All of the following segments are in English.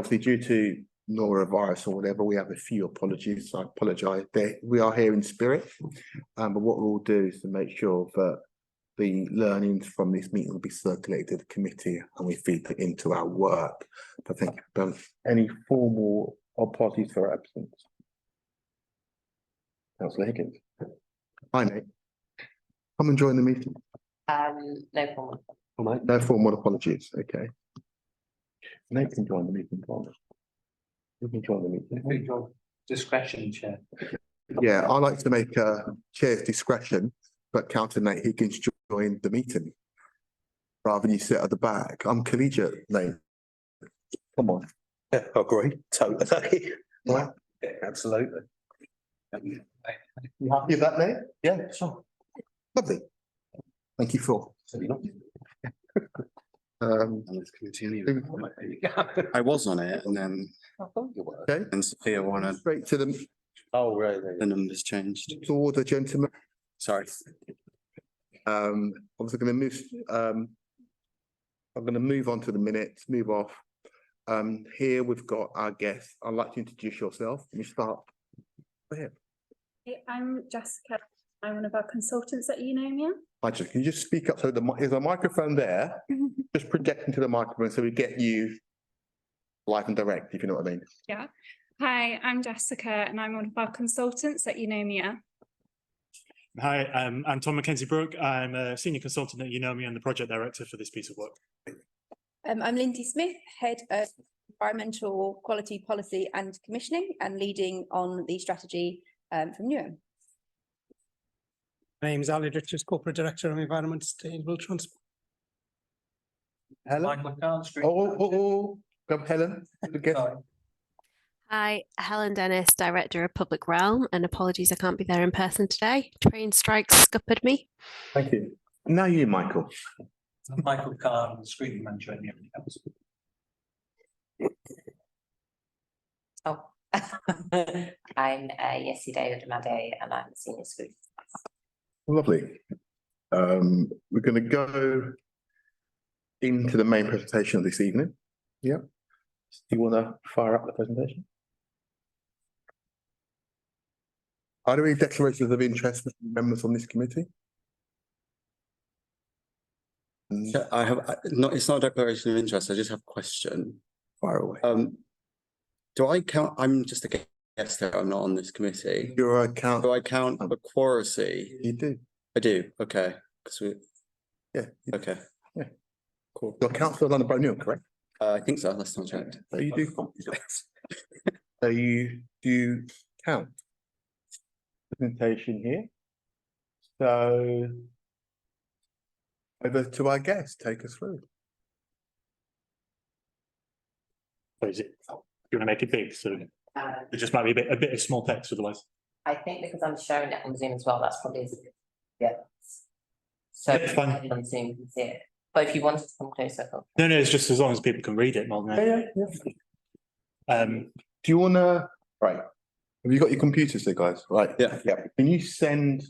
obviously due to norovirus or whatever, we have a few apologies. So I apologise. We are here in spirit, but what we'll do is to make sure that the learnings from this meeting will be circulated to the committee and we feed it into our work. But thank you for any formal apologies for absence. Councillor Higgins. Hi, Nate. Come and join the meeting. No formal. No formal apologies. Okay. Nate can join the meeting. You can join the meeting. Discretion, Chair. Yeah, I like to make chair's discretion, but Councillor Nate Higgins join the meeting rather than you sit at the back. I'm collegiate, Nate. Come on. Yeah, I agree. Totally. Right. Yeah, absolutely. You happy with that, Nate? Yeah, sure. Lovely. Thank you, Phil. On this committee anyway. I was on it and then I thought you were. Okay, and Sophia wanted straight to the Oh, really? the numbers changed. order, gentlemen. Sorry. Obviously going to move. I'm going to move on to the minutes. Move off. Here we've got our guest. I'd like to introduce yourself. Let me start. Go ahead. Hey, I'm Jessica. I'm one of our consultants at Eunomia. Hi, Jessica. Can you just speak up? So there's a microphone there. Just project into the microphone so we get you live and direct, if you know what I mean. Yeah. Hi, I'm Jessica and I'm one of our consultants at Eunomia. Hi, I'm Tom Mackenzie-Brooke. I'm a senior consultant at Eunomia and the project director for this piece of work. I'm Lindsay Smith, Head of Environmental Quality Policy and Commissioning and leading on the strategy from Newham. My name is Ali Richards, Corporate Director of Environment Sustainable Transport. Helen? Go Helen. Hi, Helen Dennis, Director of Public Realm, and apologies I can't be there in person today. Train strikes scuppered me. Thank you. Now you, Michael. I'm Michael Carr, Screening Manager in the Council. Oh, I'm Yessi David Made and I'm a senior scrutiny. Lovely. We're going to go into the main presentation of this evening. Yeah. Do you want to fire up the presentation? Are there any declarations of interest from members on this committee? Yeah, I have not. It's not a declaration of interest. I just have a question. Fire away. Do I count? I'm just a guest here. I'm not on this committee. Your account. Do I count the quoracy? You do. I do. Okay. Yeah. Okay. Yeah. Cool. Your councillor London Borough, correct? I think so. Last time I checked. So you do. So you do count. Presentation here. So over to our guest. Take us through. So is it, do you want to make it big? So it just might be a bit of small text otherwise. I think because I'm showing it on Zoom as well, that's probably, yeah. So Yeah, fine. on Zoom can see it. But if you wanted to come closer. No, it's just as long as people can read it more than anything. Do you want to? Right. Have you got your computers there, guys? Right. Yeah. Yeah. Can you send?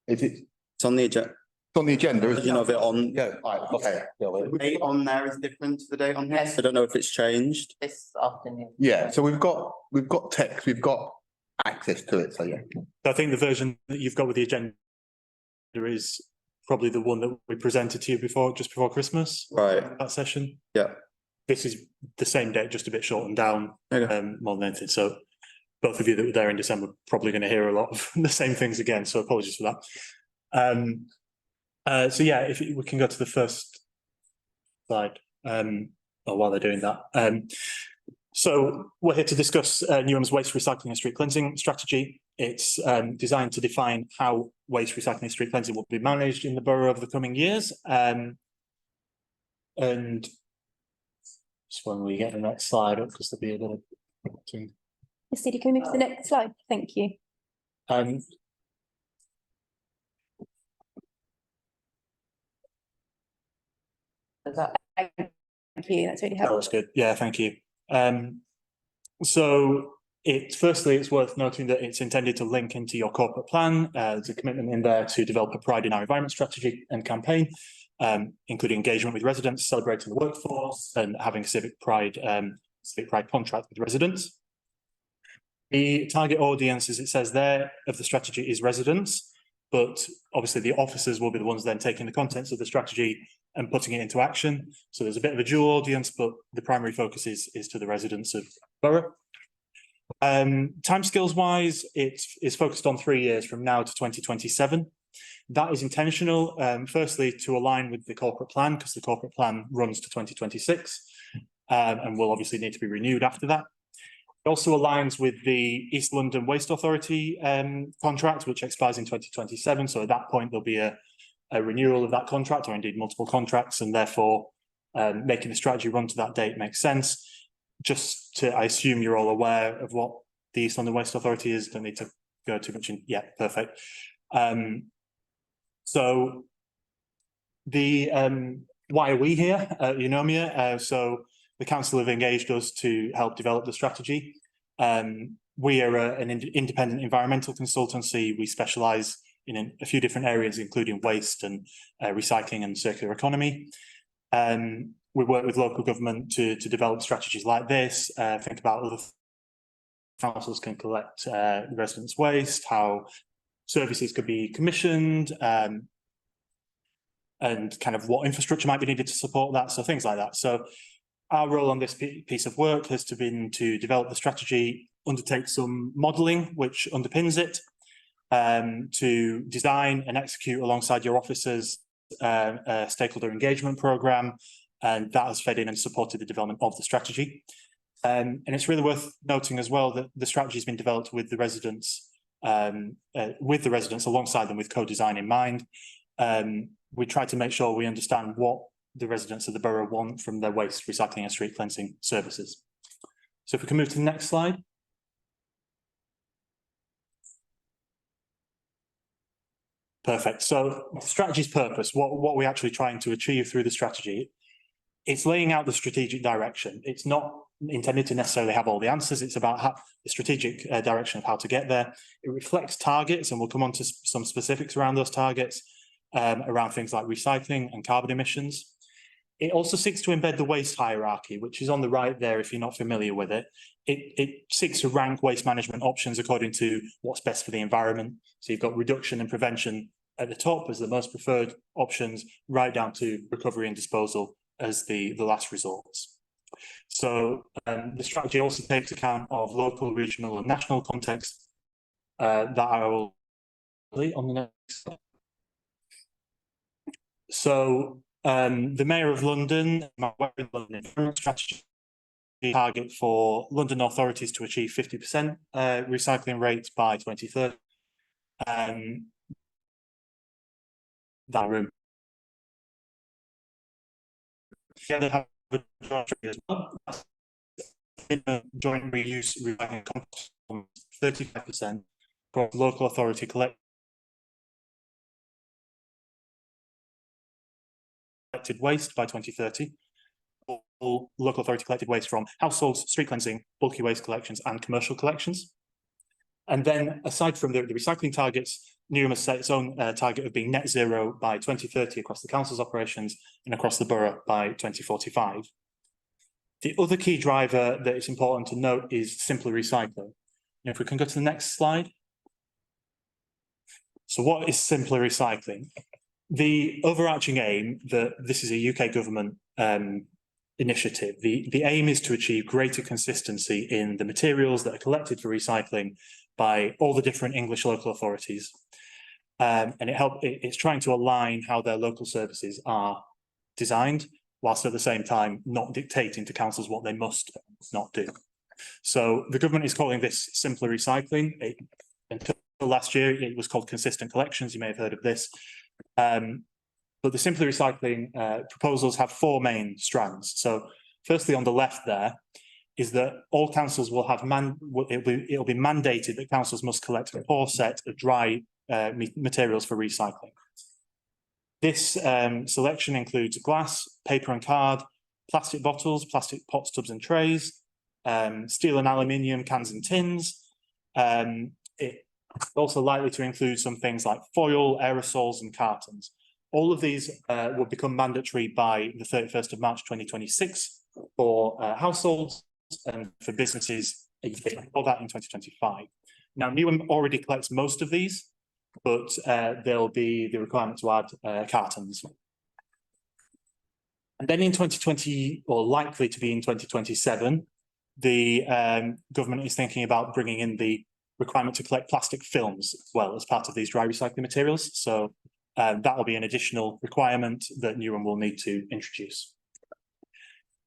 Is it? It's on the agenda. It's on the agenda. Isn't Version of it on. Yeah. Right. Okay. The date on there is different to the date on here. Yes. I don't know if it's changed. This afternoon. Yeah. So we've got text. We've got access to it. So yeah. I think the version that you've got with the agenda is probably the one that we presented to you just before Christmas. Right. That session. Yeah. This is the same date, just a bit shortened down, Okay. more than anything. So both of you that were there in December are probably going to hear a lot of the same things again. So apologies for that. So yeah, if we can go to the first slide, or while they're doing that. So we're here to discuss Newham's waste recycling and street cleansing strategy. It's designed to define how waste recycling and street cleansing will be managed in the borough over the coming years. And just when we get the next slide up, because there'll be a little. Yes, can we move to the next slide? Thank you. Thank you. That's really That helpful. was good. Yeah, thank you. So firstly, it's worth noting that it's intended to link into your corporate plan. There's a commitment in there to develop a Pride in Our Environment strategy and campaign, including engagement with residents, celebrating the workforce, and having civic pride specific contract with residents. The target audience, as it says there, of the strategy is residents, but obviously the officers will be the ones then taking the contents of the strategy and putting it into action. So there's a bit of a dual audience, but the primary focus is to the residents of borough. Timescales wise, it is focused on 3 years from now to 2027. That is intentional, firstly, to align with the corporate plan, because the corporate plan runs to 2026 and will obviously need to be renewed after that. It also aligns with the East London Waste Authority contract, which expires in 2027. So at that point, there'll be a renewal of that contract, or indeed multiple contracts, and therefore making the strategy run to that date makes sense. Just to, I assume you're all aware of what the East London Waste Authority is. Don't need to go too much in. Yeah, perfect. So the why are we here at Eunomia? So the council have engaged us to help develop the strategy. We are an independent environmental consultancy. We specialise in a few different areas, including waste and recycling and circular economy. We work with local government to develop strategies like this. Think about other councils can collect residents' waste, how services could be commissioned, and kind of what infrastructure might be needed to support that. So things like that. So our role on this piece of work has been to develop the strategy, undertake some modelling which underpins it, to design and execute alongside your officers a stakeholder engagement programme, and that has fed in and supported the development of the strategy. And it's really worth noting as well that the strategy has been developed with the residents, alongside them with co-design in mind. We try to make sure we understand what the residents of the borough want from their waste, recycling and street cleansing services. So if we can move to the next slide. Perfect. So the strategy's purpose, what we're actually trying to achieve through the strategy, it's laying out the strategic direction. It's not intended to necessarily have all the answers. It's about the strategic direction of how to get there. It reflects targets, and we'll come on to some specifics around those targets, around things like recycling and carbon emissions. It also seeks to embed the waste hierarchy, which is on the right there if you're not familiar with it. It seeks to rank waste management options according to what's best for the environment. So you've got reduction and prevention at the top as the most preferred options, right down to recovery and disposal as the last resorts. So the strategy also takes account of local, regional and national context that I will on the next slide. So the Mayor of London, strategy target for London authorities to achieve 50% recycling rates by 2030. That room. Together have a as well. Joint reuse recycling compost 35% for local authority collected waste by 2030. All local authority collected waste from households, street cleansing, bulky waste collections and commercial collections. And then aside from the recycling targets, Newham has set its own target of being net zero by 2030 across the council's operations and across the borough by 2045. The other key driver that it's important to note is simpler recycling. And if we can go to the next slide. So what is simpler recycling? The overarching aim that this is a UK government initiative. The aim is to achieve greater consistency in the materials that are collected for recycling by all the different English local authorities. And it's trying to align how their local services are designed, whilst at the same time not dictating to councils what they must not do. So the government is calling this simpler recycling. Until last year, it was called consistent collections. You may have heard of this. But the simpler recycling proposals have four main strands. So firstly, on the left there, is that all councils will have it'll be mandated that councils must collect a core set of dry materials for recycling. This selection includes glass, paper and card, plastic bottles, plastic pots, tubs and trays, steel and aluminium cans and tins. It's also likely to include some things like foil, aerosols and cartons. All of these will become mandatory by the 31st of March 2026 for households and for businesses, all that in 2025. Now, Newham already collects most of these, but there'll be the requirement to add cartons. And then in 2020, or likely to be in 2027, the government is thinking about bringing in the requirement to collect plastic films as well as part of these dry recycling materials. So that will be an additional requirement that Newham will need to introduce.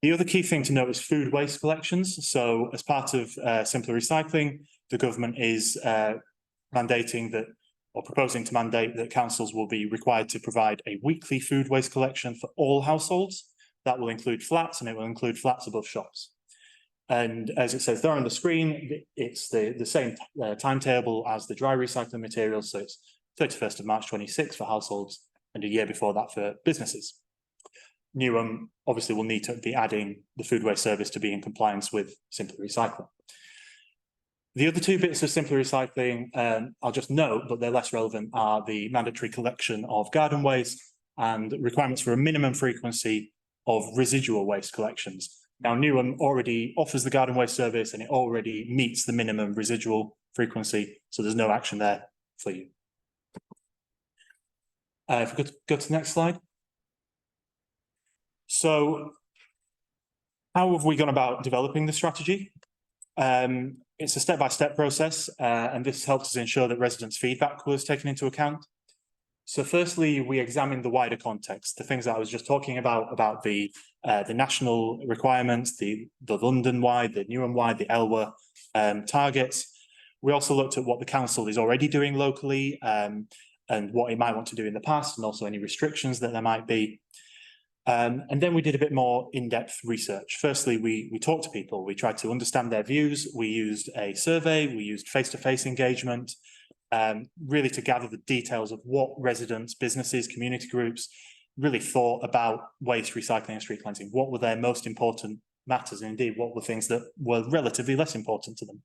The other key thing to note is food waste collections. So as part of simpler recycling, the government is mandating that, or proposing to mandate that councils will be required to provide a weekly food waste collection for all households. That will include flats, and it will include flats above shops. And as it says there on the screen, it's the same timetable as the dry recycling materials. So it's 31st of March 26 for households and a year before that for businesses. Newham obviously will need to be adding the food waste service to be in compliance with simpler recycling. The other two bits of simpler recycling, I'll just note, but they're less relevant, are the mandatory collection of garden waste and requirements for a minimum frequency of residual waste collections. Now, Newham already offers the garden waste service and it already meets the minimum residual frequency, so there's no action there for you. If we could go to the next slide. So, how have we gone about developing the strategy? It's a step-by-step process, and this helps us ensure that residents' feedback was taken into account. So firstly, we examined the wider context, the things that I was just talking about the national requirements, the London-wide, the Newham-wide, the ELWA targets. We also looked at what the council is already doing locally and what it might want to do in the past, and also any restrictions that there might be. And then we did a bit more in-depth research. Firstly, we talked to people. We tried to understand their views. We used a survey. We used face-to-face engagement, really to gather the details of what residents, businesses, community groups really thought about waste, recycling and street cleansing. What were their most important matters? And indeed, what were things that were relatively less important to them?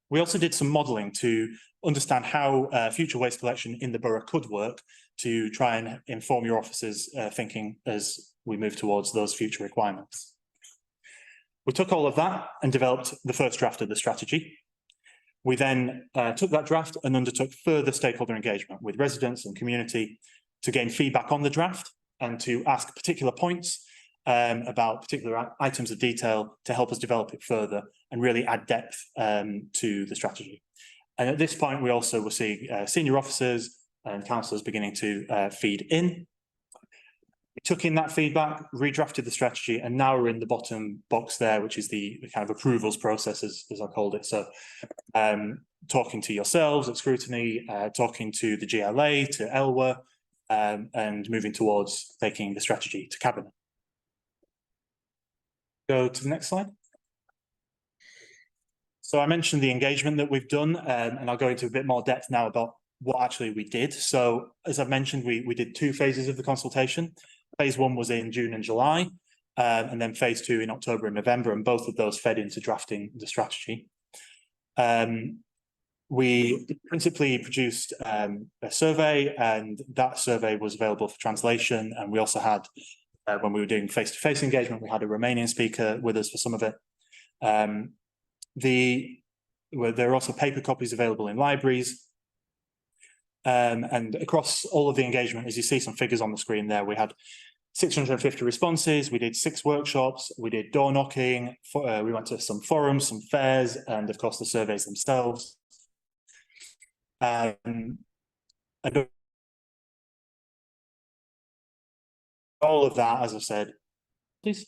We also did some modelling to understand how future waste collection in the borough could work to try and inform your officers' thinking as we move towards those future requirements. We took all of that and developed the first draft of the strategy. We then took that draft and undertook further stakeholder engagement with residents and community to gain feedback on the draft and to ask particular points about particular items of detail to help us develop it further and really add depth to the strategy. And at this point, we also were seeing senior officers and councillors beginning to feed in. We took in that feedback, redrafted the strategy, and now we're in the bottom box there, which is the kind of approvals process, as I called it. So talking to yourselves at Scrutiny, talking to the GLA, to ELWA, and moving towards taking the strategy to Cabinet. Go to the next slide. So I mentioned the engagement that we've done, and I'll go into a bit more depth now about what actually we did. So as I've mentioned, we did two phases of the consultation. Phase one was in June and July, and then phase two in October and November, and both of those fed into drafting the strategy. We principally produced a survey, and that survey was available for translation. And we also had, when we were doing face-to-face engagement, we had a Romanian speaker with us for some of it. There are also paper copies available in libraries. And across all of the engagement, as you see some figures on the screen there, we had 650 responses. We did 6 workshops. We did door knocking. We went to some forums, some fairs, and of course the surveys themselves. And all of that, as I said, please.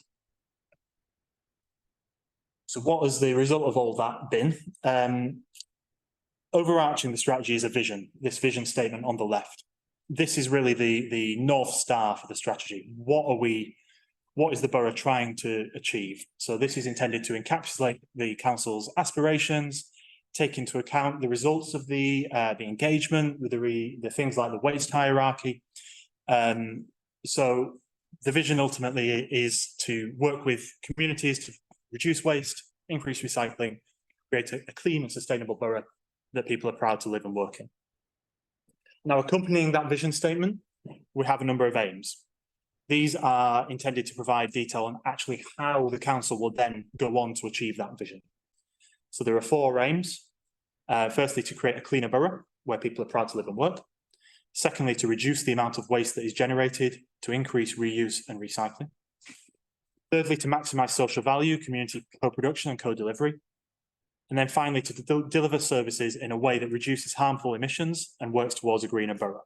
So what has the result of all that been? Overarching the strategy is a vision, this vision statement on the left. This is really the North Star for the strategy. What is the borough trying to achieve? So this is intended to encapsulate the council's aspirations, take into account the results of the engagement with the things like the waste hierarchy. So the vision ultimately is to work with communities to reduce waste, increase recycling, create a clean and sustainable borough that people are proud to live and work in. Now, accompanying that vision statement, we have a number of aims. These are intended to provide detail on actually how the council will then go on to achieve that vision. So there are 4 aims. Firstly, to create a cleaner borough where people are proud to live and work. Secondly, to reduce the amount of waste that is generated, to increase reuse and recycling. Thirdly, to maximise social value, community co-production and co-delivery. And then finally, to deliver services in a way that reduces harmful emissions and works towards a greener borough.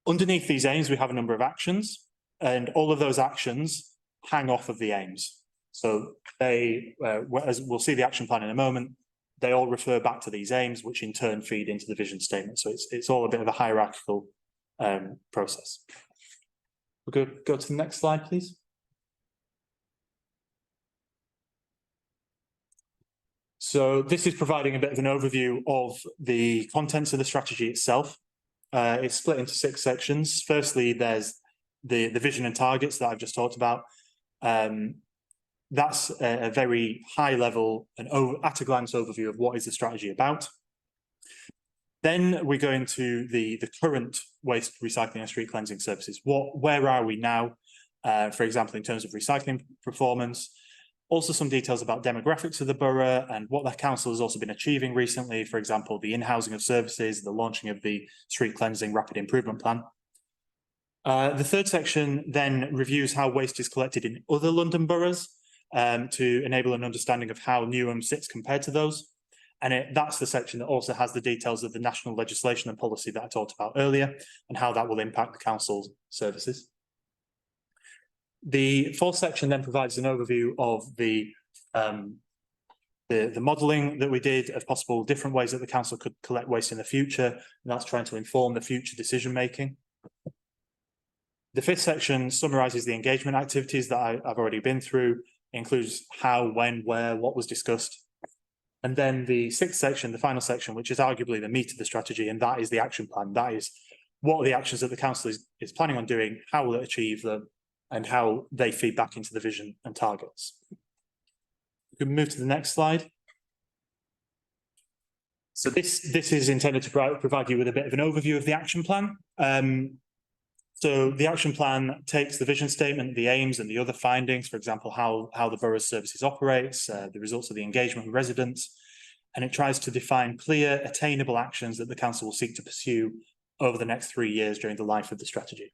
Underneath these aims, we have a number of actions, and all of those actions hang off of the aims. So they, as we'll see the action plan in a moment, they all refer back to these aims, which in turn feed into the vision statement. So it's all a bit of a hierarchical process. We'll go to the next slide, please. So this is providing a bit of an overview of the contents of the strategy itself. It's split into 6 sections. Firstly, there's the vision and targets that I've just talked about. That's a very high level and at a glance overview of what is the strategy about. Then we go into the current waste recycling and street cleansing services. Where are we now? For example, in terms of recycling performance. Also some details about demographics of the borough and what the council has also been achieving recently. For example, the in-housing of services, the launching of the street cleansing rapid improvement plan. The third section then reviews how waste is collected in other London boroughs to enable an understanding of how Newham sits compared to those. And that's the section that also has the details of the national legislation and policy that I talked about earlier and how that will impact the council's services. The 4th section then provides an overview of the modelling that we did of possible different ways that the council could collect waste in the future, and that's trying to inform the future decision making. The 5th section summarises the engagement activities that I've already been through, includes how, when, where, what was discussed. And then the 6th section, the final section, which is arguably the meat of the strategy, and that is the action plan. That is what are the actions that the council is planning on doing, how will it achieve them, and how they feed back into the vision and targets. We can move to the next slide. So this is intended to provide you with a bit of an overview of the action plan. So the action plan takes the vision statement, the aims and the other findings, for example, how the borough's services operates, the results of the engagement with residents, and it tries to define clear, attainable actions that the council will seek to pursue over the next 3 years during the life of the strategy.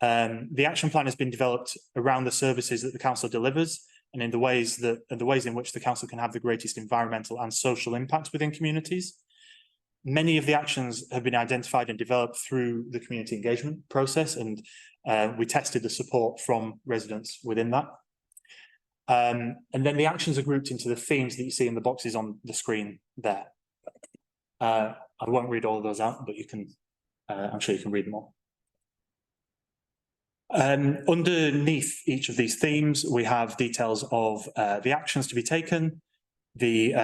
The action plan has been developed around the services that the council delivers and in the ways in which the council can have the greatest environmental and social impact within communities. Many of the actions have been identified and developed through the community engagement process, and we tested the support from residents within that. And then the actions are grouped into the themes that you see in the boxes on the screen there. I won't read all of those out, but you can, I'm sure you can read them all. Underneath each of these themes, we have details of the actions to be taken, the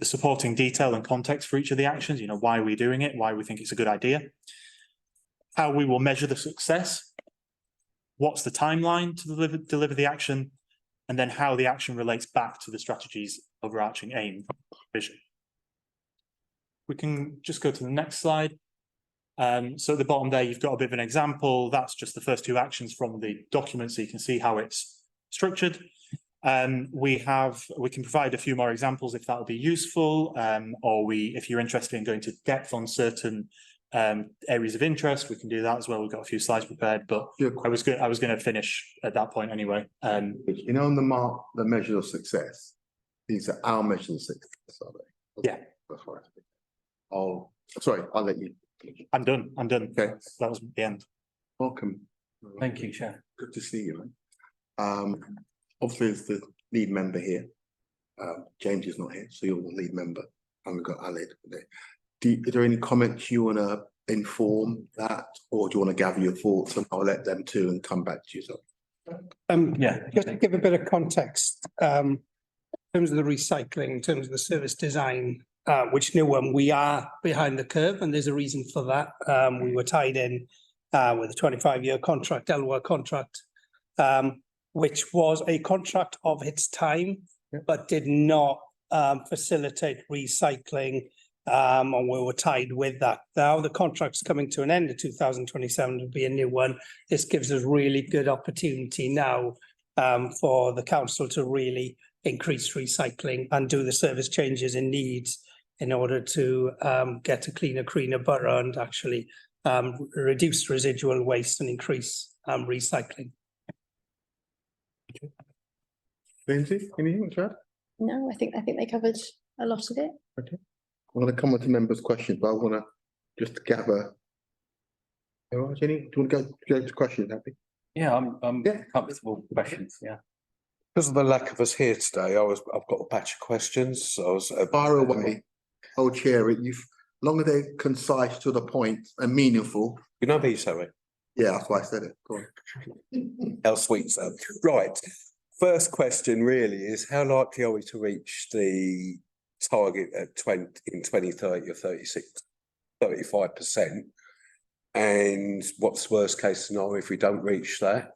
supporting detail and context for each of the actions, you know, why are we doing it, why we think it's a good idea, how we will measure the success, what's the timeline to deliver the action, and then how the action relates back to the strategy's overarching aim vision. We can just go to the next slide. So at the bottom there, you've got a bit of an example. That's just the first 2 actions from the document, so you can see how it's structured. We can provide a few more examples if that will be useful, or if you're interested in going to depth on certain areas of interest, we can do that as well. We've got a few slides prepared, but I was going to finish at that point anyway. You know, on the measures of success, these are our measures of success, are they? Yeah. That's right. Oh, sorry, I'll let you. I'm done. Okay. That was the end. Welcome. Thank you, Chair. Good to see you. Obviously, as the lead member here, James is not here, so you're the lead member, and we've got Aled there. Are there any comments you want to inform that, or do you want to gather your thoughts and I'll let them too and come back to you? So. Yeah. Just to give a bit of context, in terms of the recycling, in terms of the service design, which Newham, we are behind the curve, and there's a reason for that. We were tied in with a 25-year contract, LWA contract, which was a contract of its time, but did not facilitate recycling And we were tied with that. Now the contract's coming to an end in 2027, will be a new one. This gives us really good opportunity now for the council to really increase recycling and do the service changes it needs in order to get a cleaner, greener borough and actually reduce residual waste and increase recycling. Lindsay, anything to add? No, I think they covered a lot of it. I'm going to come on to members' questions, but I want to just gather. All right, Jenny, do you want to go to questions, Happy? Yeah, I'm Yeah. comfortable with questions, yeah. Because of the lack of us here today, I've got a batch of questions. So I was Fire away. Oh, Chair, you've long as they're concise, to the point, and meaningful. You know me, sorry. Yeah, that's why I said it. Go on. How sweet, sir. Right. First question really is how likely are we to reach the target at 2030 or 35%? And what's the worst case scenario if we don't reach that?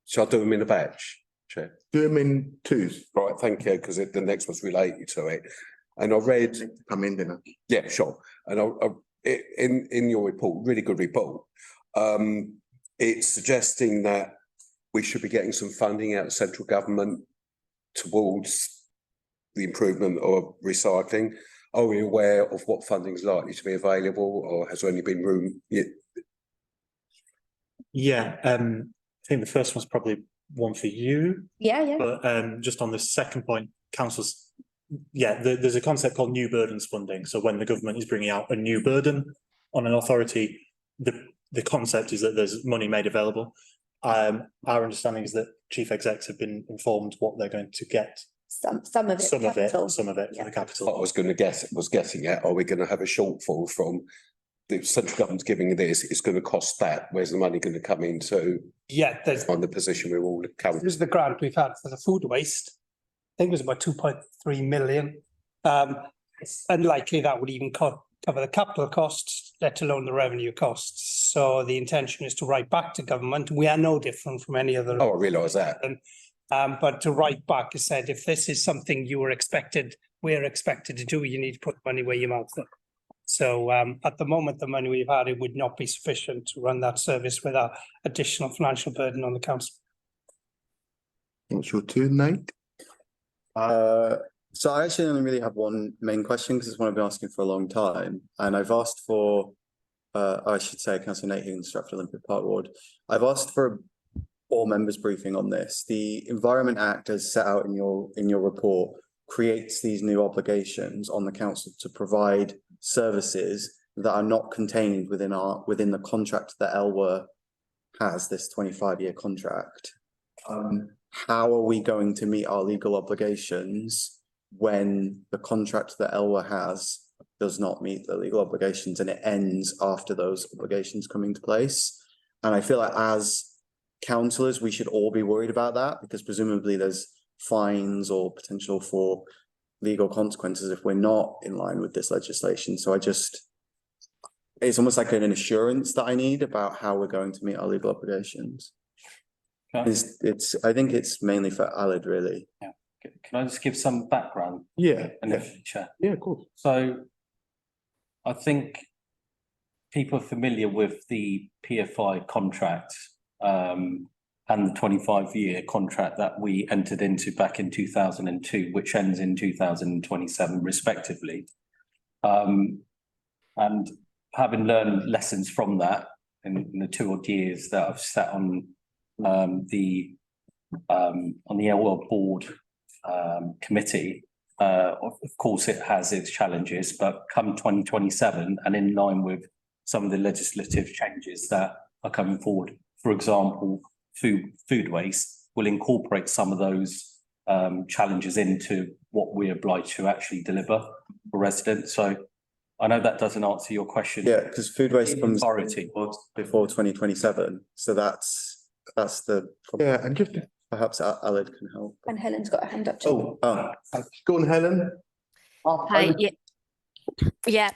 Shall I do them in a batch, Chair? Do them in twos. Right, thank you, because the next one's related to it. And I read, Come in, dinner. yeah, sure. And in your report, really good report, it's suggesting that we should be getting some funding out of central government towards the improvement of recycling. Are we aware of what funding is likely to be available, or has there only been room? Yeah, I think the first one's probably one for you, Yeah. but just on the second point, councils, yeah, there's a concept called new burdens funding. So when the government is bringing out a new burden on an authority, the concept is that there's money made available. Our understanding is that chief execs have been informed what they're going to get. Some of it. Some of capital. it Yeah. for the capital. What I was going to guessing at, are we going to have a shortfall from the central government's giving this? It's going to cost that. Where's the money going to come into? Yeah, there's On the position we're all currently. this is the grant we've had for the food waste. I think it was about 2.3 million. It's unlikely that would even cover the capital costs, let alone the revenue costs. So the intention is to write back to government. We are no different from any other. Oh, I realise that. But to write back, is said, if this is something we're expected to do, you need to put money where your mouth is. So at the moment, the money we've had, it would not be sufficient to run that service without additional financial burden on the council. What's your turn, Nate? So I actually only really have one main question because it's one I've been asking for a long time, and I've asked for, I should say, Councillor Nate Higgins, Stratford Olympic Park Ward. I've asked for a all members briefing on this. The Environment Act, as set out in your report, creates these new obligations on the council to provide services that are not contained within the contract that Elwha has, this 25-year contract. How are we going to meet our legal obligations when the contract that Elwha has does not meet the legal obligations and it ends after those obligations come into place? And I feel like as councillors, we should all be worried about that, because presumably there's fines or potential for legal consequences if we're not in line with this legislation. So it's almost like an assurance that I need about how we're going to meet our legal obligations. Okay. I think it's mainly for Alid, really. Yeah. Can I just give some background? Yeah. Chair? Yeah, of course. So I think people are familiar with the PFI contract and the 25-year contract that we entered into back in 2002, which ends in 2027 respectively. And having learned lessons from that in the 2 odd years that I've sat on the Elwha board committee, of course it has its challenges, but come 2027 and in line with some of the legislative changes that are coming forward, for example, food waste will incorporate some of those challenges into what we're obliged to actually deliver for residents. So I know that doesn't answer your question. Yeah, because food waste comes Authority. before 2027. So that's the. Yeah, and just Perhaps Alid can help. And Helen's got a hand up too. Oh, go on, Helen. Hi, yeah. Yeah,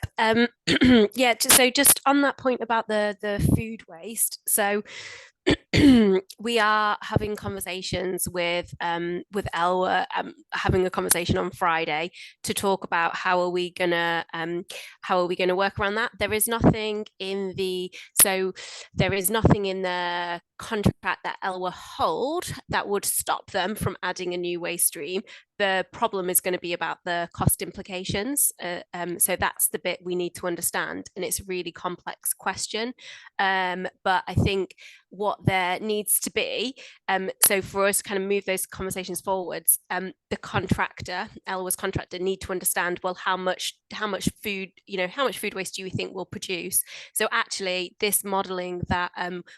so just on that point about the food waste. So we are having conversations with Elwa, having a conversation on Friday to talk about how are we gonna work around that. There is nothing in the contract that Elwa hold that would stop them from adding a new waste stream. The problem is going to be about the cost implications. So that's the bit we need to understand, and it's a really complex question. But I think what there needs to be, so for us to kind of move those conversations forwards, the contractor, Elwa's contractor, need to understand, well, how much food, how much food waste do you think we'll produce? So actually, this modelling that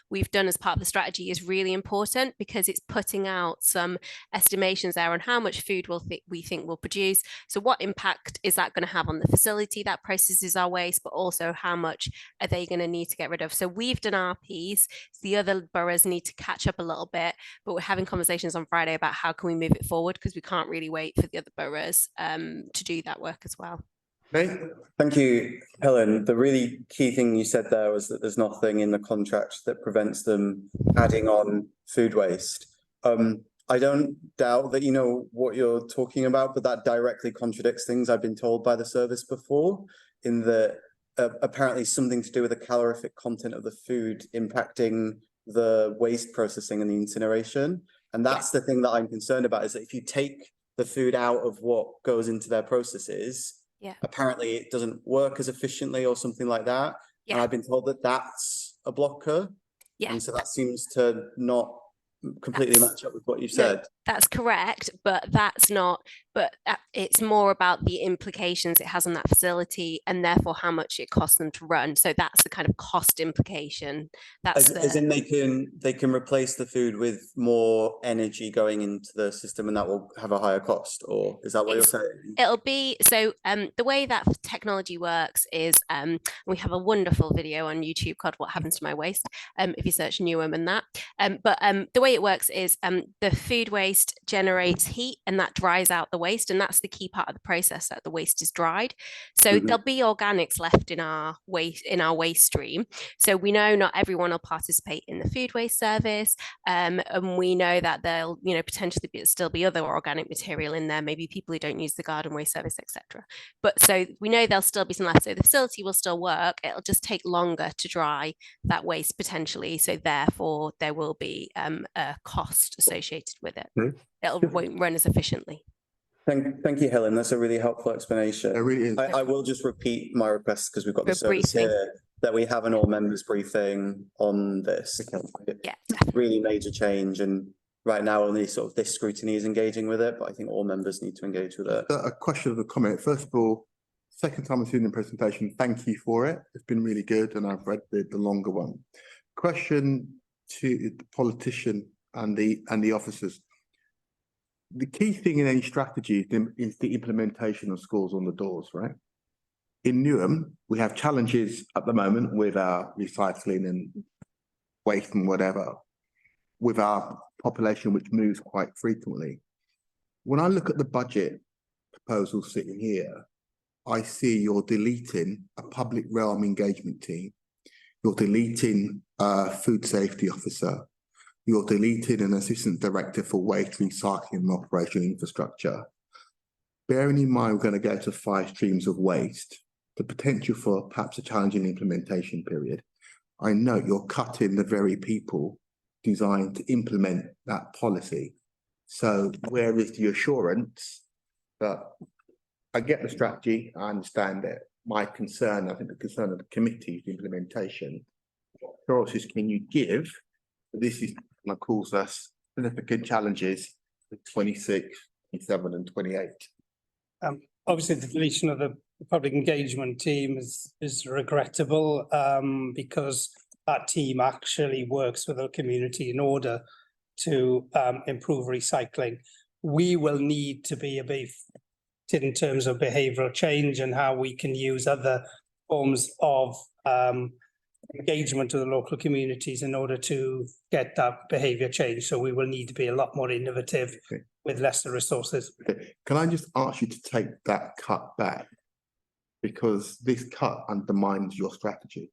we've done as part of the strategy is really important, because it's putting out some estimations there on how much food we think we'll produce. So what impact is that going to have on the facility that processes our waste, but also how much are they going to need to get rid of? So we've done our piece. The other boroughs need to catch up a little bit, but we're having conversations on Friday about how can we move it forward, because we can't really wait for the other boroughs to do that work as well. Thank you, Helen. The really key thing you said there was that there's nothing in the contract that prevents them adding on food waste. I don't doubt that you know what you're talking about, but that directly contradicts things I've been told by the service before, in that apparently something to do with the calorific content of the food impacting the waste processing and the incineration. And that's the thing that I'm concerned about, is that if you take the food out of what goes into their processes, apparently it doesn't work as efficiently or something like that. And I've been told that that's a blocker. And so that seems to not completely match up with what you said. That's correct, but it's more about the implications it has on that facility, and therefore how much it costs them to run. So that's the kind of cost implication. As in they can replace the food with more energy going into the system, and that will have a higher cost, or is that what you're saying? It'll be so. The way that technology works is, we have a wonderful video on YouTube called "What Happens to My Waste." If you search Newham and that, but the way it works is, the food waste generates heat, and that dries out the waste, and that's the key part of the process, that the waste is dried. So there'll be organics left in our waste stream. So we know not everyone will participate in the food waste service, and we know that there'll potentially still be other organic material in there, maybe people who don't use the garden waste service, etc. But so we know there'll still be some left, so the facility will still work. It'll just take longer to dry that waste potentially, so therefore there will be a cost associated with it. It won't run as efficiently. Thank you, Helen. That's a really helpful explanation. It really is. I will just repeat my request, because we've got the service here, that we have an all members briefing on this. Really major change, and right now only sort of this scrutiny is engaging with it, but I think all members need to engage with it. A question of a comment. First of all, second time I've seen the presentation, thank you for it. It's been really good, and I've read the longer one. Question to the politician and the officers. The key thing in any strategy is the implementation of scores on the doors, right? In Newham, we have challenges at the moment with our recycling and waste and whatever, with our population, which moves quite frequently. When I look at the budget proposal sitting here, I see you're deleting a public realm engagement team. You're deleting a food safety officer. You're deleting an assistant director for waste recycling and operational infrastructure. Bearing in mind, we're going to go to 5 streams of waste, the potential for perhaps a challenging implementation period. I know you're cutting the very people designed to implement that policy. So where is the assurance that I get the strategy, I understand it. My concern, I think the concern of the committee is the implementation. What assurances can you give? This is going to cause us significant challenges in 26, 27 and 28. Obviously, the deletion of the public engagement team is regrettable, because that team actually works with the community in order to improve recycling. We will need to be in terms of behavioural change and how we can use other forms of engagement with the local communities in order to get that behaviour change. So we will need to be a lot more innovative with lesser resources. Can I just ask you to take that cut back? Because this cut undermines your strategy.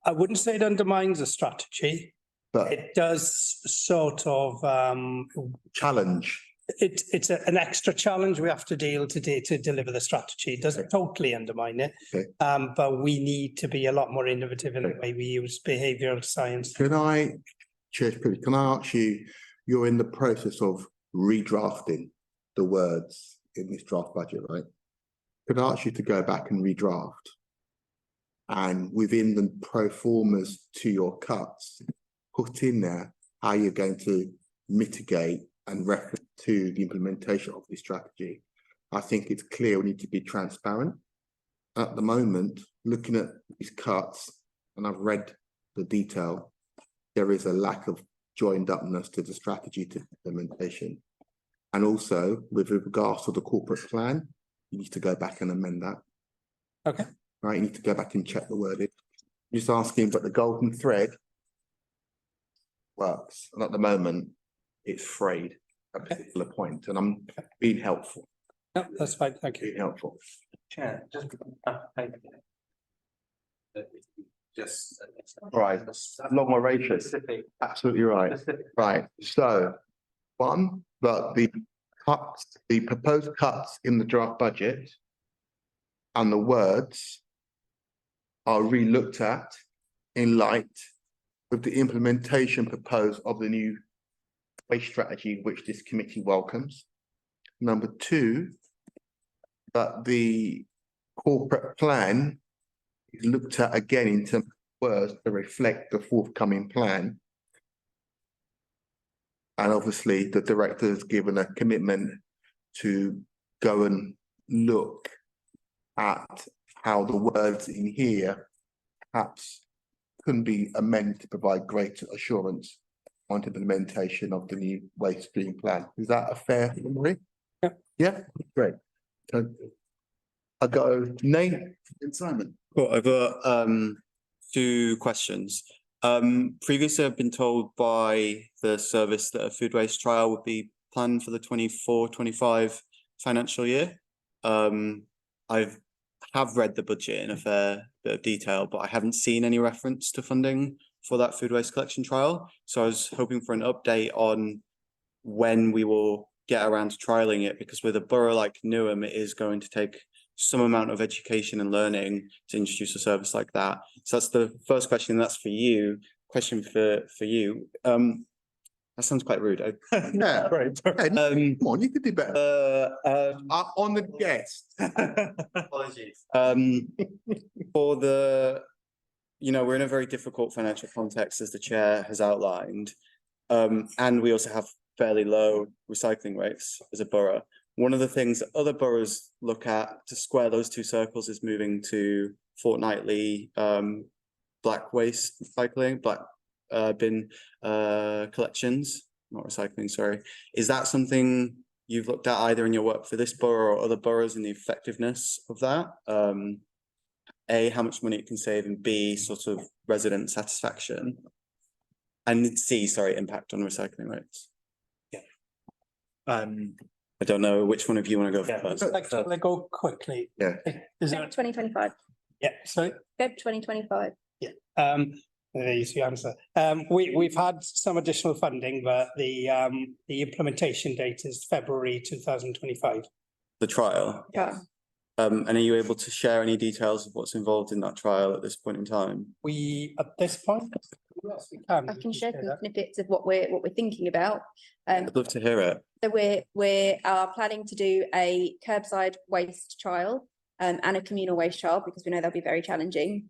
I wouldn't say it undermines the strategy. but It does sort of, challenge. it's an extra challenge we have to deal today to deliver the strategy. It doesn't totally undermine it. Okay. But we need to be a lot more innovative in the Okay. way we use behavioural science. Can I, Chair Privilege, can I ask you, you're in the process of redrafting the words in this draft budget, right? Could I ask you to go back and redraft? And within the pro formas to your cuts, put in there how you're going to mitigate and reference to the implementation of this strategy. I think it's clear we need to be transparent. At the moment, looking at these cuts, and I've read the detail, there is a lack of joined upness to the strategy to implementation. And also with regards to the corporate plan, you need to go back and amend that. Okay. Right, you need to go back and check the wording. Just asking, but the golden thread works, and at the moment, it's frayed at a particular point, and I'm being helpful, No, that's fine, thank you. being helpful. Chair, just. Just. Right, long oration, absolutely right. Right, so, one, that the cuts, the proposed cuts in the draft budget and the words are re-looked at in light of the implementation proposed of the new waste strategy, which this committee welcomes. Number two, that the corporate plan is looked at again in terms of words to reflect the forthcoming plan. And obviously the director has given a commitment to go and look at how the words in here perhaps can be amended to provide greater assurance on implementation of the new waste stream plan. Is that a fair summary? Yeah. Yeah, great. So I go Nate and Simon. Cool, I've got two questions. Previously I've been told by the service that a food waste trial would be planned for the 24-25 financial year. Have read the budget in a fair bit of detail, but I haven't seen any reference to funding for that food waste collection trial. So I was hoping for an update on when we will get around to trialing it, because with a borough like Newham, it is going to take some amount of education and learning to introduce a service like that. So that's the first question. That's for you. Question for you. That sounds quite rude. Yeah, right. Come on, you could do better. On the guest. Apologies. For the, we're in a very difficult financial context, as the chair has outlined. And we also have fairly low recycling rates as a borough. One of the things that other boroughs look at to square those two circles is moving to fortnightly black waste recycling, black bin collections, not recycling, sorry. Is that something you've looked at either in your work for this borough or other boroughs, and the effectiveness of that? A, how much money it can save, and B, sort of resident satisfaction, and C, sorry, impact on recycling rates. I don't know which one of you want to go first. Let's go quickly. Yeah. Is that, 2025, yeah, sorry. Feb 2025. There you see the answer. We've had some additional funding, but the implementation date is February 2025. The trial. Yeah. And are you able to share any details of what's involved in that trial at this point in time? At this point, yes, we can. I can share some snippets of what we're thinking about. I'd love to hear it. So we are planning to do a curbside waste trial and a communal waste trial, because we know they'll be very challenging.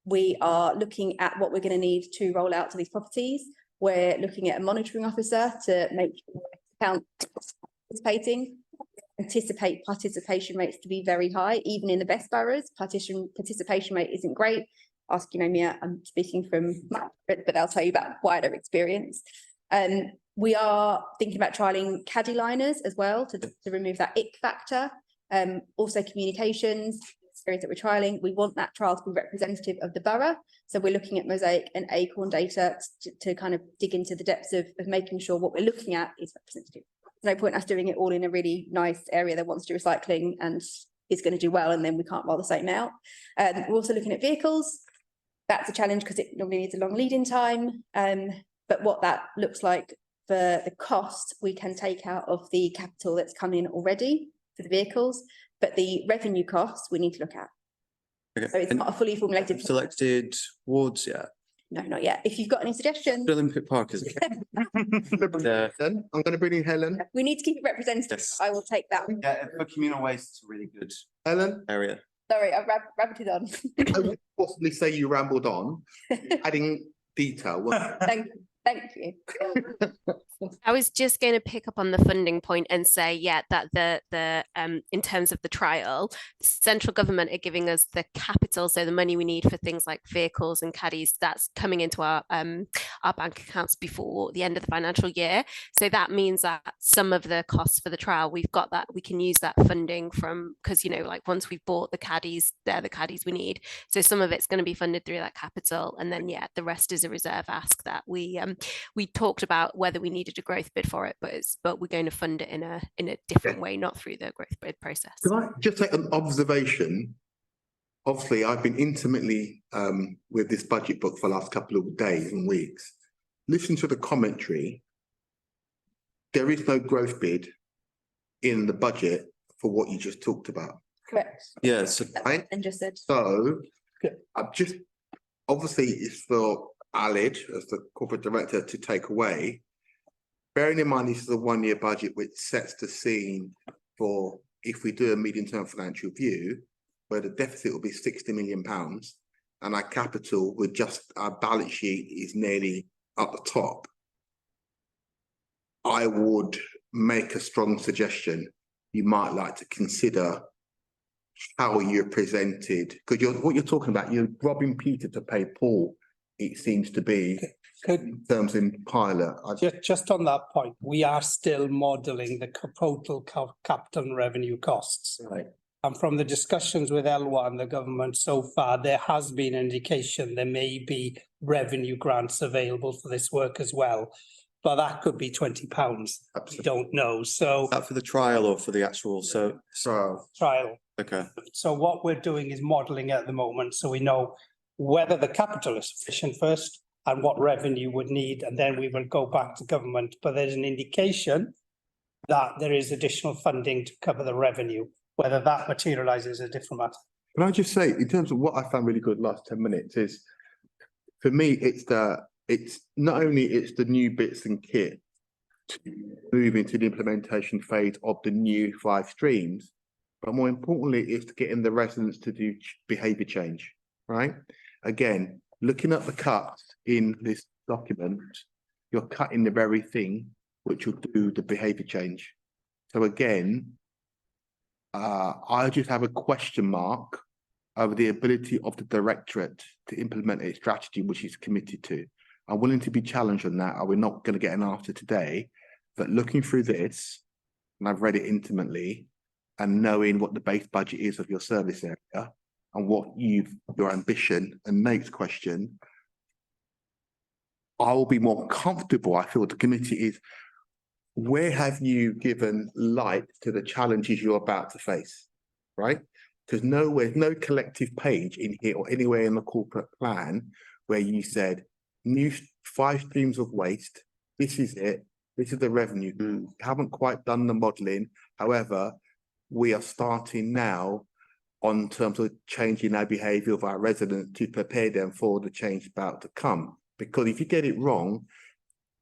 We are looking at what we're going to need to roll out to these properties. We're looking at a monitoring officer to make sure account participating. Anticipate participation rates to be very high, even in the best boroughs. Participation rate isn't great. Ask Mia, I'm speaking from my, but I'll tell you about wider experience. We are thinking about trialing caddy liners as well to remove that ick factor. Also communications experience that we're trialing. We want that trial to be representative of the borough. So we're looking at Mosaic and Acorn data to kind of dig into the depths of making sure what we're looking at is representative. There's no point us doing it all in a really nice area that wants to do recycling and is going to do well, and then we can't roll the same out. We're also looking at vehicles. That's a challenge because it normally needs a long lead-in time. But what that looks like for the cost, we can take out of the capital that's come in already for the vehicles, but the revenue costs we need to look at. Okay. So it's And not a fully formulated. selected wards yet? No, not yet. If you've got any suggestions, Olympic Park is. Yeah. Then I'm going to bring in Helen. we need to keep it representative. Yes. I will take that. Yeah, for communal waste, it's a really good Helen, area. Sorry, I've rabbited on. I would possibly say you rambled on, adding detail. Thank you. I was just going to pick up on the funding point and say, yeah, that the in terms of the trial, central government are giving us the capital, so the money we need for things like vehicles and caddies, that's coming into our bank accounts before the end of the financial year. So that means that some of the costs for the trial, we've got that, we can use that funding from, because, you know, like once we've bought the caddies, they're the caddies we need. So some of it's going to be funded through that capital, and then yeah, the rest is a reserve ask that we talked about whether we needed a growth bid for it, but we're going to fund it in a different way, not through the growth bid process. Can I just take an observation? Obviously, I've been intimately with this budget book for the last couple of days and weeks. Listen to the commentary. There is no growth bid in the budget for what you just talked about. Correct. Yes. Right? And just said. So I've just, obviously it's for Alid as the corporate director to take away. Bearing in mind, this is a one-year budget which sets the scene for if we do a medium-term financial view, where the deficit will be £60 million and our capital with just our balance sheet is nearly at the top. I would make a strong suggestion. You might like to consider how you're presented, because what you're talking about, you're robbing Peter to pay Paul. It seems to be in terms in pilot. Just on that point, we are still modelling the total capital and revenue costs. Right. And from the discussions with Elwa and the government so far, there has been an indication there may be revenue grants available for this work as well. But that could be £20. We don't know. So Is that for the trial or for the actual trial. Okay. So what we're doing is modelling at the moment, so we know whether the capital is sufficient first and what revenue would need, and then we will go back to government. But there's an indication that there is additional funding to cover the revenue. Whether that materialises is a different matter. Can I just say, in terms of what I found really good last 10 minutes is, for me, it's not only it's the new bits and kit to move into the implementation phase of the new 5 streams, but more importantly, it's getting the residents to do behaviour change, right? Again, looking at the cuts in this document, you're cutting the very thing which will do the behaviour change. So again, I just have a question mark over the ability of the directorate to implement a strategy which is committed to. I'm willing to be challenged on that. We're not going to get an answer today, but looking through this, and I've read it intimately, and knowing what the base budget is of your service area and what your ambition and Nate's question, I will be more comfortable. I feel the committee is, where have you given light to the challenges you're about to face, right? Because no collective page in here or anywhere in the corporate plan where you said, new 5 streams of waste, this is it, this is the revenue. We haven't quite done the modelling. However, we are starting now on terms of changing our behaviour of our residents to prepare them for the change about to come. Because if you get it wrong,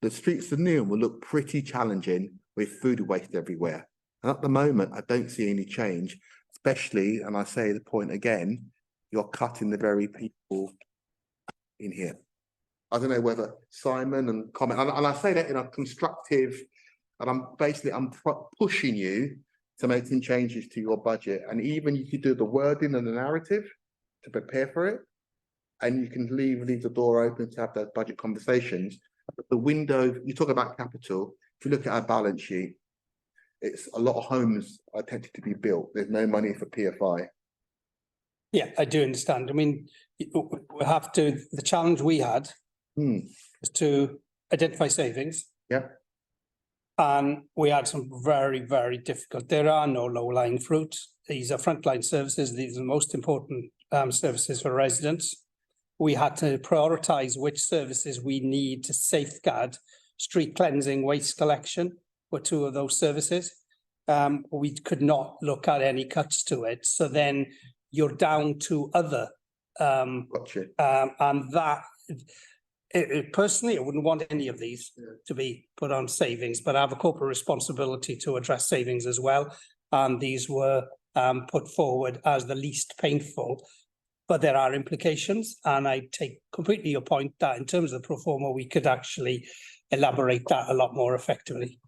the streets of Newham will look pretty challenging with food waste everywhere. And at the moment, I don't see any change, especially, and I say the point again, you're cutting the very people in here. I don't know whether Simon and comment, and I say that in a constructive, and I'm pushing you to make some changes to your budget. And even you could do the wording and the narrative to prepare for it. And you can leave the door open to have those budget conversations. But the window, you talk about capital, if you look at our balance sheet, it's a lot of homes are attempted to be built. There's no money for PFI. Yeah, I do understand. I mean, we have to, the challenge we had was to identify savings. Yeah. And we had some very, very difficult, there are no low-lying fruit. These are frontline services. These are the most important services for residents. we had to prioritise which services we need to safeguard. Street cleansing, waste collection were two of those services. We could not look at any cuts to it. So then you're down to other. Gotcha. And that, personally, I wouldn't want any of these to be put on savings, but I have a corporate responsibility to address savings as well. And these were put forward as the least painful. But there are implications, and I take completely your point that in terms of the pro forma, we could actually elaborate that a lot more effectively.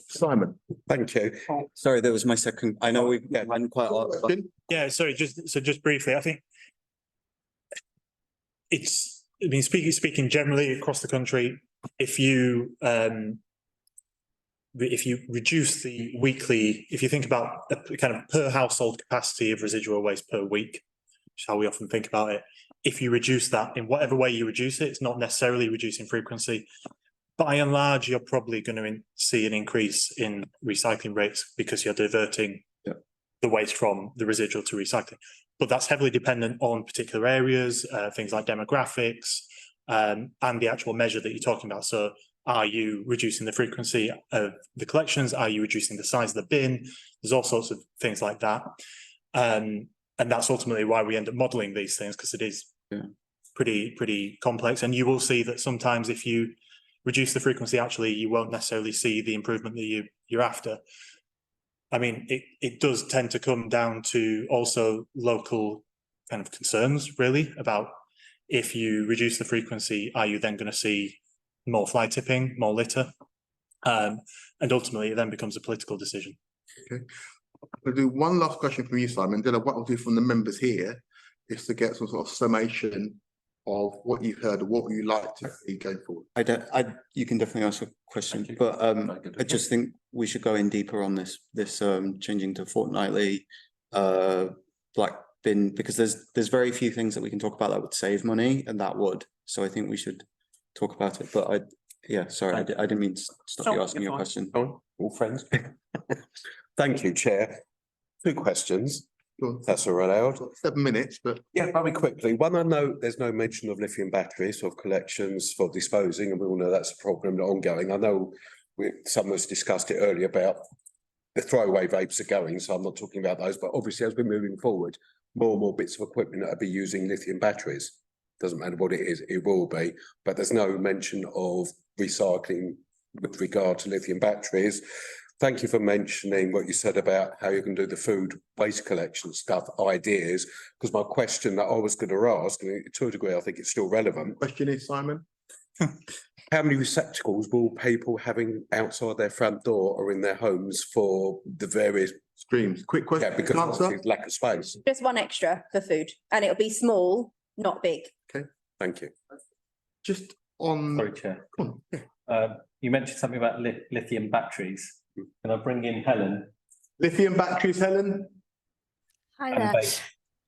Simon. Thank you. Sorry, that was my second. I know we hadn't quite asked, but Yeah, sorry, just briefly, I think I mean, speaking generally across the country, if you reduce the weekly, if you think about a kind of per household capacity of residual waste per week, which is how we often think about it, if you reduce that in whatever way you reduce it, it's not necessarily reducing frequency. By and large, you're probably going to see an increase in recycling rates because you're diverting the waste from the residual to recycling. But that's heavily dependent on particular areas, things like demographics, and the actual measure that you're talking about. So are you reducing the frequency of the collections? Are you reducing the size of the bin? There's all sorts of things like that. And that's ultimately why we end up modelling these things, because it is pretty complex. And you will see that sometimes if you reduce the frequency, actually, you won't necessarily see the improvement that you're after. I mean, it does tend to come down to also local kind of concerns, really, about if you reduce the frequency, are you then going to see more fly tipping, more litter? And ultimately, it then becomes a political decision. Okay. I'll do one last question from you, Simon. Then what I'll do from the members here is to get some sort of summation of what you've heard and what would you like to see going forward. you can definitely ask a question, but I just think we should go in deeper on this changing to fortnightly black bin, because there's very few things that we can talk about that would save money, and that would. So I think we should talk about it. But I didn't mean to stop you asking your question. All friends. Thank you, Chair. 2 questions. That's all right, 7 minutes, but yeah, very quickly. One, I know there's no mention of lithium batteries or collections for disposing, and we all know that's a problem ongoing. I know someone's discussed it earlier about the throwaway vapes are going, so I'm not talking about those. But obviously, as we're moving forward, more and more bits of equipment that will be using lithium batteries. Doesn't matter what it is, it will be. But there's no mention of recycling with regard to lithium batteries. Thank you for mentioning what you said about how you can do the food waste collection stuff, ideas, because my question that I was going to ask, and to a degree, I think it's still relevant. question is, Simon? How many receptacles will people having outside their front door or in their homes for the various streams? Quick question. Yeah, because obviously lack of space. Just one extra for food, and it'll be small, not big. Okay, thank you. Just on. Sorry, Chair. Come on. You mentioned something about lithium batteries. Can I bring in Helen? Lithium batteries, Helen? Hi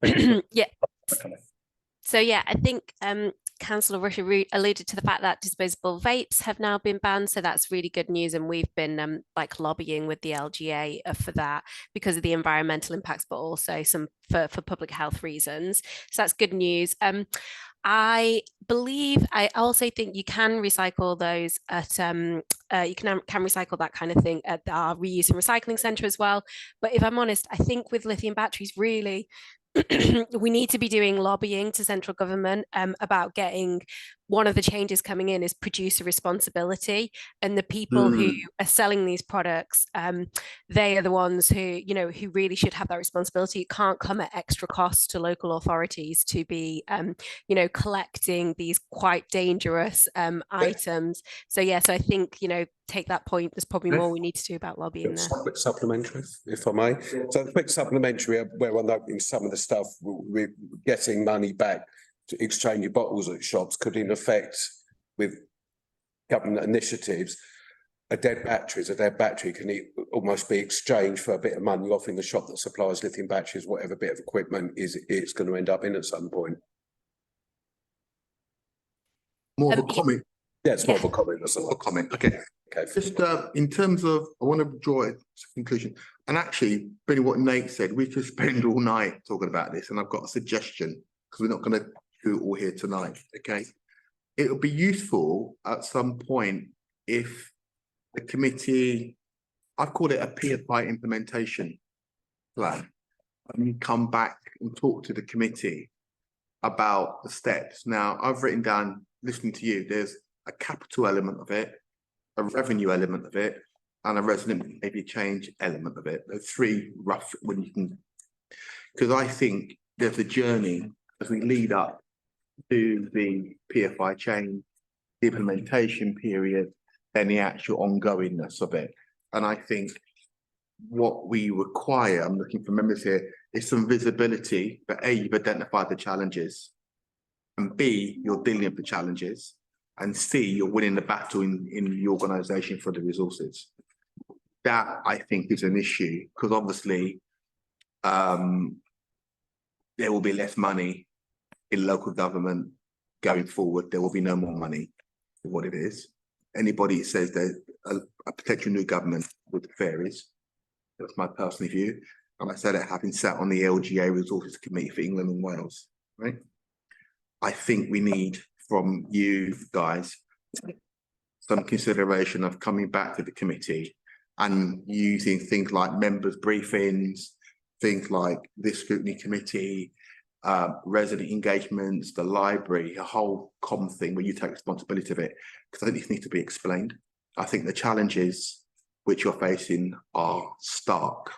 there. Yeah. So yeah, I think Councillor Rush alluded to the fact that disposable vapes have now been banned. So that's really good news. And we've been like lobbying with the LGA for that because of the environmental impacts, but also some for public health reasons. So that's good news. I also think you can recycle those at you can recycle that kind of thing at our reuse and recycling centre as well. But if I'm honest, I think with lithium batteries, really we need to be doing lobbying to central government about getting one of the changes coming in is producer responsibility, and the people who are selling these products, they are the ones who who really should have that responsibility. It can't come at extra cost to local authorities to be collecting these quite dangerous items. So yes, I think take that point. There's probably more we need to do about lobbying there. Quick supplementary, if I may. So a quick supplementary where I know in some of the stuff we're getting money back to exchange your bottles at shops could in effect with government initiatives, a dead battery can almost be exchanged for a bit of money off in the shop that supplies lithium batteries, whatever bit of equipment it's going to end up in at some point. More of a comment. Yeah, it's more of a comment. That's a comment. Okay. Okay. Just in terms of, I want to draw a conclusion. And actually, really what Nate said, we could spend all night talking about this, and I've got a suggestion, because we're not going to who are all here tonight, okay? It would be useful at some point if the committee, I've called it a PFI implementation plan, and you come back and talk to the committee about the steps. Now, I've written down, listening to you, there's a capital element of it, a revenue element of it, and a resident behaviour change element of it. There's three rough, when you can, because I think there's a journey as we lead up to the PFI change, the implementation period, and the actual ongoingness of it. And I think what we require, I'm looking for members here, is some visibility that A, you've identified the challenges, and B, you're dealing with the challenges, and C, you're winning the battle in the organisation for the resources. That, I think, is an issue, because obviously there will be less money in local government going forward. There will be no more money for what it is. Anybody says there's a potential new government with the fairies, that's my personal view. And I said it having sat on the LGA Resources Committee for England and Wales, right? I think we need from you guys some consideration of coming back to the committee and using things like members' briefings, things like this scrutiny committee, resident engagements, the library, a whole common thing where you take responsibility of it, because I think this needs to be explained. I think the challenges which you're facing are stark,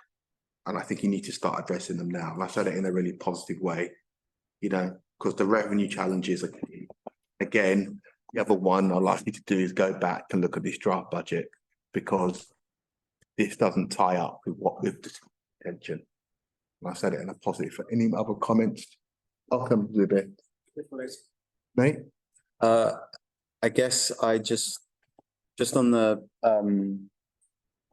and I think you need to start addressing them now. And I said it in a really positive way, you know, because the revenue challenges are key. Again, the other one I'd like you to do is go back and look at this draft budget, because this doesn't tie up with what we've discussed. And I said it in a positive. Any other comments? Welcome, Zubair. Mate? I guess I just on the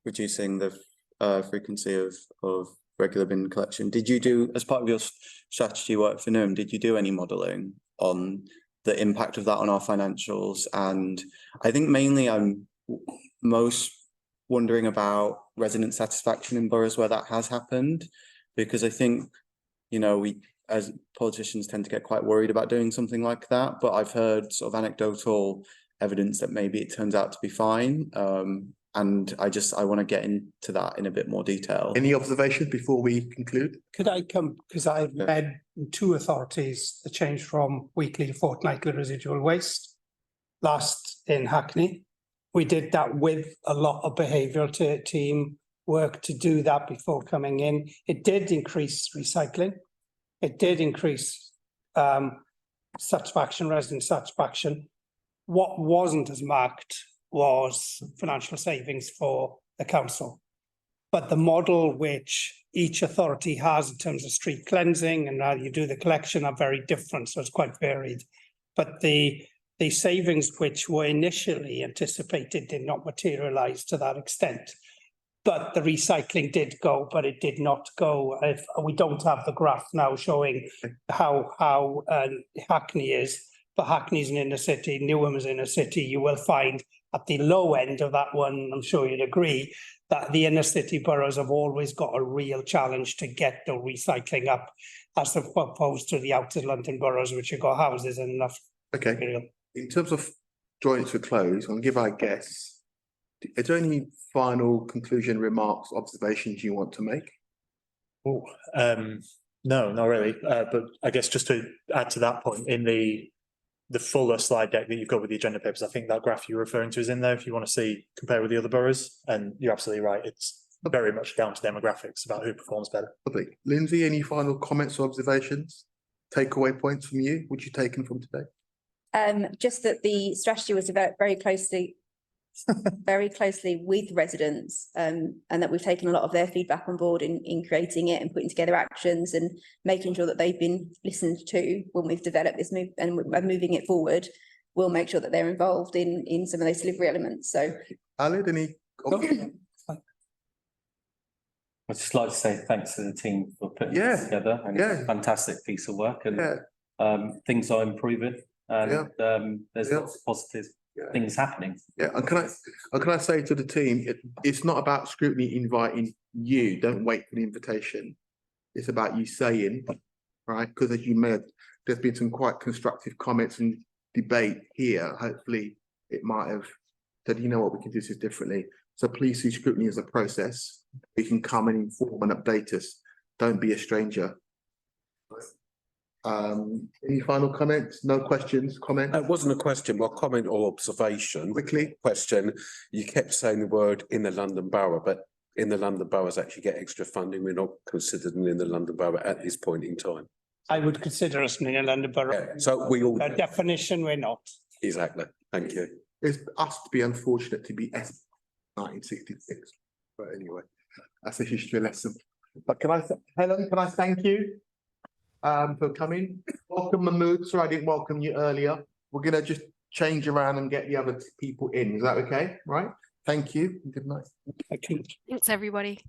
reducing the frequency of regular bin collection, did you do, as part of your strategy work for NUM, did you do any modelling on the impact of that on our financials? And I think mainly I'm most wondering about resident satisfaction in boroughs where that has happened, because I think, you know, we as politicians tend to get quite worried about doing something like that, but I've heard sort of anecdotal evidence that maybe it turns out to be fine. And I want to get into that in a bit more detail. Any observations before we conclude? Could I come, because I've read in two authorities the change from weekly to fortnightly residual waste last in Hackney. We did that with a lot of behavioural team work to do that before coming in. It did increase recycling. It did increase satisfaction, resident satisfaction. What wasn't as marked was financial savings for the council. But the model which each authority has in terms of street cleansing and how you do the collection are very different, so it's quite varied. But the savings which were initially anticipated did not materialise to that extent. But the recycling did go, but it did not go. If we don't have the graph now showing how Hackney is, but Hackney's an inner city, Newham is inner city, you will find at the low end of that one, I'm sure you'd agree, that the inner city boroughs have always got a real challenge to get the recycling up as opposed to the outer London boroughs, which have got houses and enough. Okay. Material. In terms of drawing to a close, I'll give our guests. Is there any final conclusion, remarks, observations you want to make? Oh, no, not really. But I guess just to add to that point, in the fuller slide deck that you've got with the agenda papers, I think that graph you're referring to is in there if you want to see, compare with the other boroughs. And you're absolutely right. It's very much down to demographics about who performs better. Lovely. Lindsay, any final comments or observations? Takeaway points from you, which you taken from today? Just that the strategy was developed very closely with residents, and that we've taken a lot of their feedback on board in creating it and putting together actions and making sure that they've been listened to when we've developed this move and we're moving it forward. We'll make sure that they're involved in some of those delivery elements. So, Alid, any? I'd just like to say thanks to the team for putting this together, and it's a fantastic piece of work, and things are improving, and there's lots of positive things happening. Yeah, and can I say to the team, it's not about scrutiny inviting you. Don't wait for the invitation. It's about you saying, right? Because as you made there's been some quite constructive comments and debate here. Hopefully it might have said, you know what, we can do this differently. So please see scrutiny as a process. We can come and inform and update us. Don't be a stranger. Any final comments? No questions, comments? It wasn't a question, well, comment or observation. Quickly. Question, you kept saying the word in the London Borough, but in the London boroughs actually get extra funding. We're not considered in the London Borough at this point in time. I would consider us in a London Borough. Yeah, so we all. By definition, we're not. Exactly, thank you. It's us to be unfortunate to be S 1966. But anyway, that's a history lesson. But Helen, can I thank you for coming? Welcome, Mahmood. Sorry, I didn't welcome you earlier. We're gonna just change around and get the other people in. Is that okay? Right? Thank you. Good night. Thank you. Thanks, everybody.